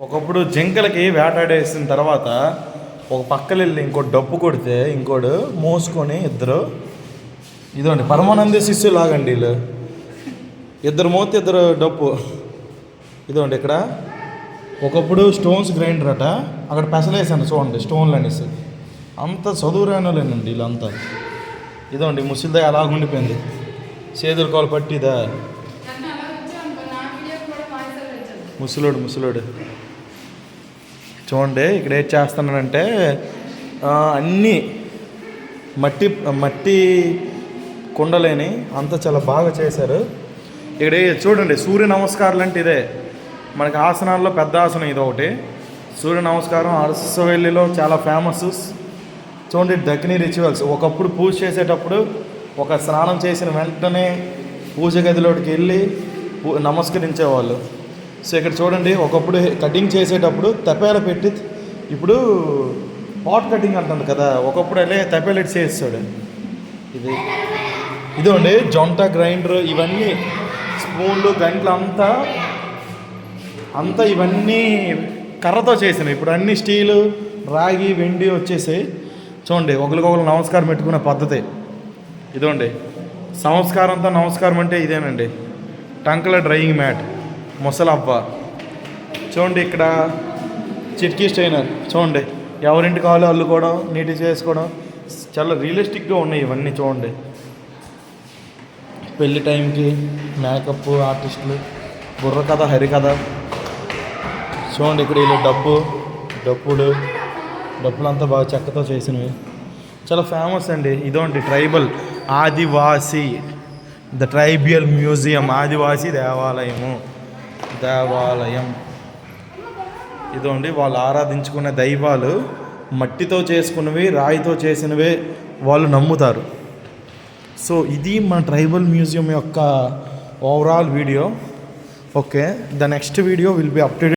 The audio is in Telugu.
ఒకప్పుడు జింకలకి వేటాడేసిన తర్వాత ఒక పక్కన వెళ్ళి ఇంకోటి డప్పు కొడితే ఇంకోడు మోసుకొని ఇద్దరు ఇదండి పరమానంద శిష్యు లాగండి వీళ్ళు ఇద్దరు మోతే ఇద్దరు డప్పు ఇదండి ఇక్కడ ఒకప్పుడు స్టోన్స్ గ్రైండర్ అట అక్కడ పెసలేసాను చూడండి స్టోన్లు అనేసి అంత చదువురానులేనండి వీళ్ళంతా ఇదండి ముసిలిదా అలాగుండిపోయింది చేదురు కాలు పట్టిదా ముసలోడు చూడండి ఇక్కడ ఏం చేస్తున్నానంటే అన్నీ మట్టి కుండలేని అంతా చాలా బాగా చేశారు ఇక్కడ చూడండి సూర్య నమస్కారాలు అంటే ఇదే మనకి ఆసనాల్లో పెద్ద ఆసనం ఇది ఒకటి సూర్య నమస్కారం అరసవెల్లిలో చాలా ఫేమస్ చూడండి దక్షిణీ రిచువల్స్ ఒకప్పుడు పూజ చేసేటప్పుడు ఒక స్నానం చేసిన వెంటనే పూజ గదిలోకి వెళ్ళి నమస్కరించేవాళ్ళు సో ఇక్కడ చూడండి ఒకప్పుడు కటింగ్ చేసేటప్పుడు తపేల పెట్టి ఇప్పుడు పాట్ కటింగ్ అంటుంది కదా ఒకప్పుడు వెళ్ళి తపేల చేస్తాడు ఇదండి జొంట గ్రైండర్ ఇవన్నీ స్పూన్లు గంటలు అంతా ఇవన్నీ కర్రతో చేసినాయి ఇప్పుడు అన్ని స్టీలు రాగి వెండి వచ్చేసి చూడండి ఒకరికొకరు నమస్కారం పెట్టుకునే పద్ధతి ఇదండి సంస్కారంతో నమస్కారం అంటే ఇదేనండి టంకల డ్రైయింగ్ మ్యాట్ ముసలవ్వ చూడండి ఇక్కడ చిట్కీ స్టైనర్ చూడండి ఎవరింటి కావాలో అల్లుకోవడం నీట్గా చేసుకోవడం చాలా రియలిస్టిక్గా ఉన్నాయి ఇవన్నీ చూడండి పెళ్లి టైంకి మేకప్ ఆర్టిస్టులు బుర్రకథ హరికథ చూడండి ఇక్కడ వీళ్ళు డప్పులంతా బాగా చెక్కతో చేసినవి చాలా ఫేమస్ అండి ఇదోండి tribal Adivasi the tribal museum ఆదివాసీ దేవాలయం ఇదండి వాళ్ళు ఆరాధించుకునే దైవాలు మట్టితో చేసుకున్నవి రాయితో చేసినవే వాళ్ళు నమ్ముతారు సో ఇది మన ట్రైబల్ మ్యూజియం యొక్క overall video okay the next video will be updated